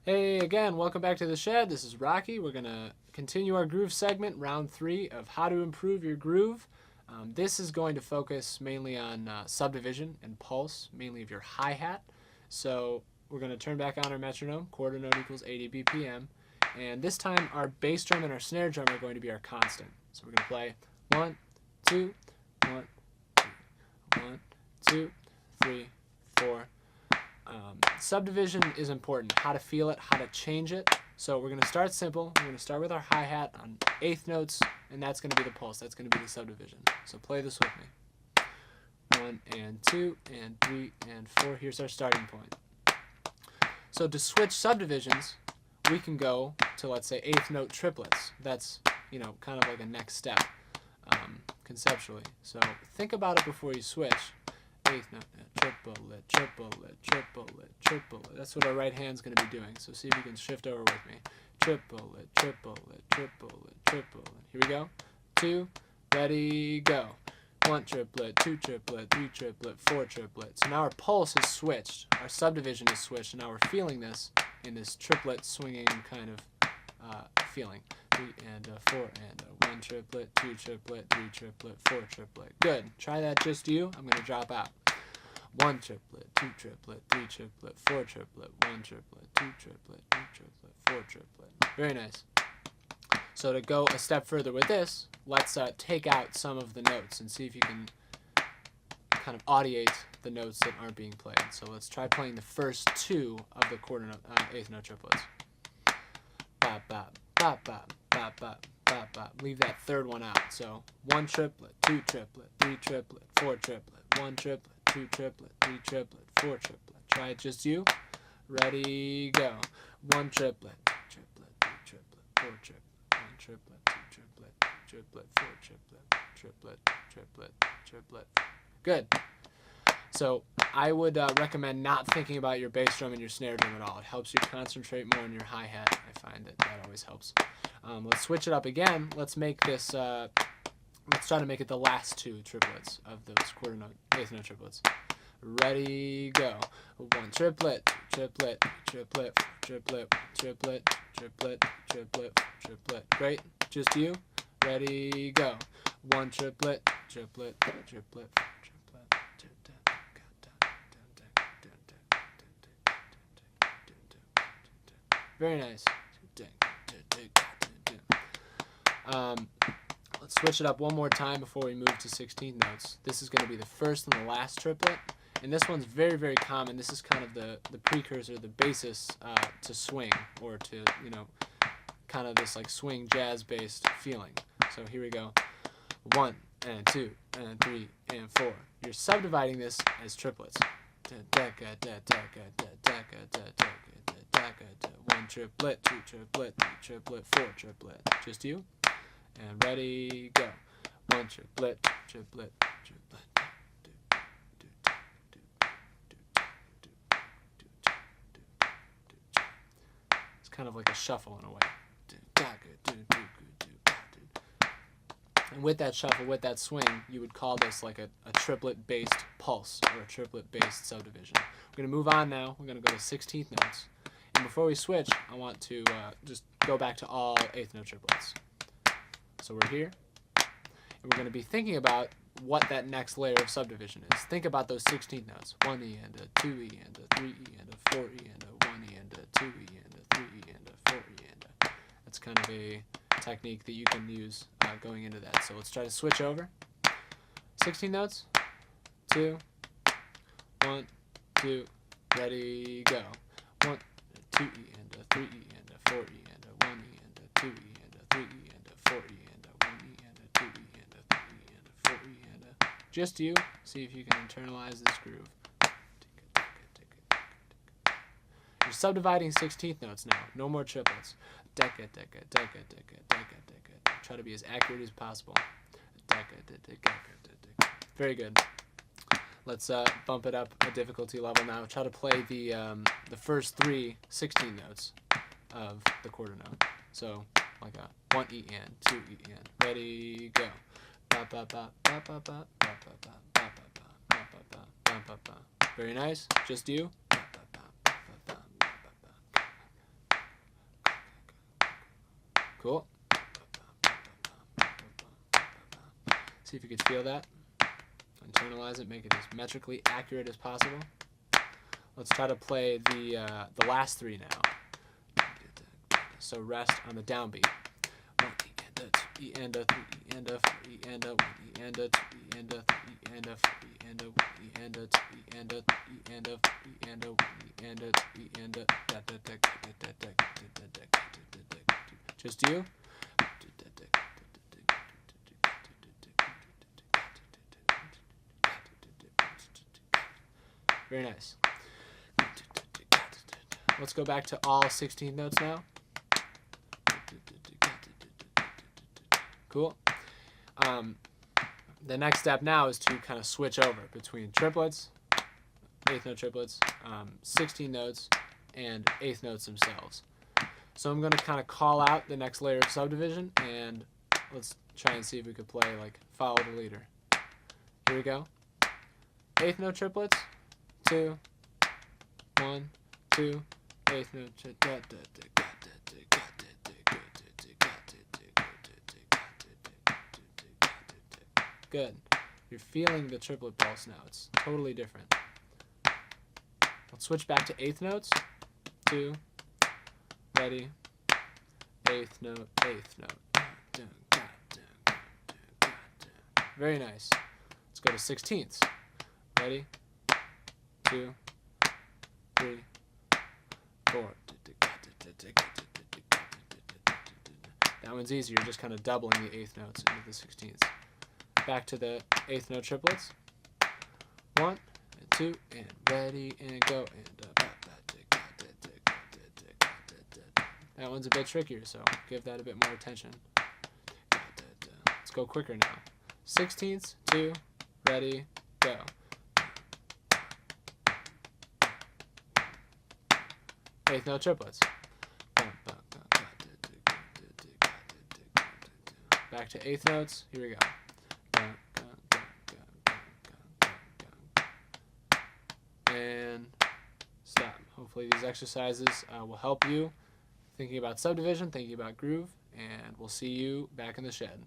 Hey again, welcome back to the shed. This is Rocky. We're going to continue our groove segment, round 3 of how to improve your groove. This is going to focus mainly on subdivision and pulse, mainly of your hi-hat. So we're going to turn back on our metronome, quarter note equals 80 BPM. And this time our bass drum and our snare drum are going to be our constant. So we're going to play 1, 2, 1, 2, 1, 2, 3, 4. Subdivision is important, how to feel it, how to change it. So we're going to start simple. We're going to start with our hi-hat on 8th notes, and that's going to be the pulse. That's going to be the subdivision. So play this with me. 1 and 2 and 3 and 4. Here's our starting point. So to switch subdivisions, we can go to, let's say, 8th note triplets. That's, kind of like a next step conceptually. So think about it before you switch. 8th note, triplet, triplet, triplet, triplet. That's what our right hand's going to be doing. So see if you can shift over with me. Triplet, triplet, triplet, triplet. Here we go. 2, ready, go. 1 triplet, 2 triplet, 3 triplet, 4 triplet. So now our pulse is switched. Our subdivision is switched. And now we're feeling this in this triplet swinging kind of feeling. 3 and 4 and 1 triplet, 2 triplet, 3 triplet, 4 triplet. Good. Try that just you. I'm going to drop out. 1 triplet, 2 triplet, 3 triplet, 4 triplet, 1 triplet, 2 triplet, 3 triplet, 4 triplet. Very nice. So to go a step further with this, let's take out some of the notes and see if you can kind of audiate the notes that aren't being played. So let's try playing the first 2 of the quarter note, 8th note triplets. Bop, bop, bop, bop, bop, bop, bop, bop. Leave that third one out. So 1 triplet, 2 triplet, 3 triplet, 4 triplet, 1 triplet, 2 triplet, 3 triplet, 4 triplet. Try it just you. Ready, go. 1 triplet, 2 triplet, 3 triplet, 4 triplet, 1 triplet, 2 triplet, 3 triplet, 4 triplet, triplet, triplet, triplet. Good. So I would recommend not thinking about your bass drum and your snare drum at all. It helps you concentrate more on your hi-hat. I find that always helps. Let's switch it up again. Let's make this, let's try to make it the last 2 triplets of those quarter note, 8th note triplets. Ready, go. 1 triplet, 2 triplet, 3 triplet, 4 triplet, triplet, triplet, triplet, triplet. Great. Just you. Ready, go. 1 triplet, triplet, triplet, triplet. Very nice. Let's switch it up one more time before we move to 16th notes. This is going to be the first and the last triplet. And this one's very, very common. This is kind of the precursor, the basis to swing, or to, kind of this like swing jazz-based feeling. So here we go. 1 and 2 and 3 and 4. You're subdividing this as triplets. 1 triplet, 2 triplet, 3 triplet, 4 triplet. Just you. And ready, go. 1 triplet, triplet, triplet. It's kind of like a shuffle in a way. And with that shuffle, with that swing, you would call this like a triplet-based pulse, or a triplet-based subdivision. We're going to move on now. We're going to go to 16th notes. And before we switch, I want to just go back to all 8th note triplets. So we're here, and we're going to be thinking about what that next layer of subdivision is. Think about those 16th notes. 1E and a 2E and a 3E and a 4E and a 1E and a 2E and a 3E and a 4E and a... That's kind of a technique that you can use going into that. So let's try to switch over. 16 notes. 2, 1, 2, ready, go. 1, 2E and a 3E and a 4E and a 1E and a 2E and a 3E and a 4E and a 1E and a 2E and a 3E and a 4E and a... Just you. See if you can internalize this groove. You're subdividing 16th notes now. No more triplets. Decca, decca, decca, decca, decca, decca. Try to be as accurate as possible. Decca, decca, decca. Very good. Let's bump it up a difficulty level now. Try to play the first 3 16 notes of the quarter note. So like a 1 E and 2 E and. Ready, go. Ba ba ba ba ba ba ba ba ba ba ba ba ba ba ba ba. Very nice. Just you. Cool. See if you could feel that. Internalize it, make it as metrically accurate as possible. Let's try to play the last three now. So rest on the downbeat. 1 E and a 2 E and a 3 E and a 1 E and a 2 E and a 3 E and a 4 E and a 1 E and a 2 E and a 3 E and a 4 E and a 1 E and a 2 E and a. Just you. Very nice. Let's go back to all 16 notes now. Cool. The next step now is to kind of switch over between triplets, eighth note triplets, 16 notes, and eighth notes themselves. So I'm going to kind of call out the next layer of subdivision, and let's try and see if we could play like follow the leader. Here we go. Eighth note triplets, 2, 1, 2, eighth note. Good. You're feeling the triplet pulse now. It's totally different. Let's switch back to eighth notes. 2, ready, eighth note, eighth note. Very nice. Let's go to 16ths. Ready, 2, 3, 4. That one's easier, just kind of doubling the eighth notes into the 16ths. Back to the eighth note triplets. 1 and 2 and ready and go and that one's a bit trickier, so give that a bit more attention. Let's go quicker now. 16ths, 2, ready, go. Eighth note triplets. Back to eighth notes. Here we go. And stop. Hopefully these exercises will help you thinking about subdivision, thinking about groove, and we'll see you back in the shed.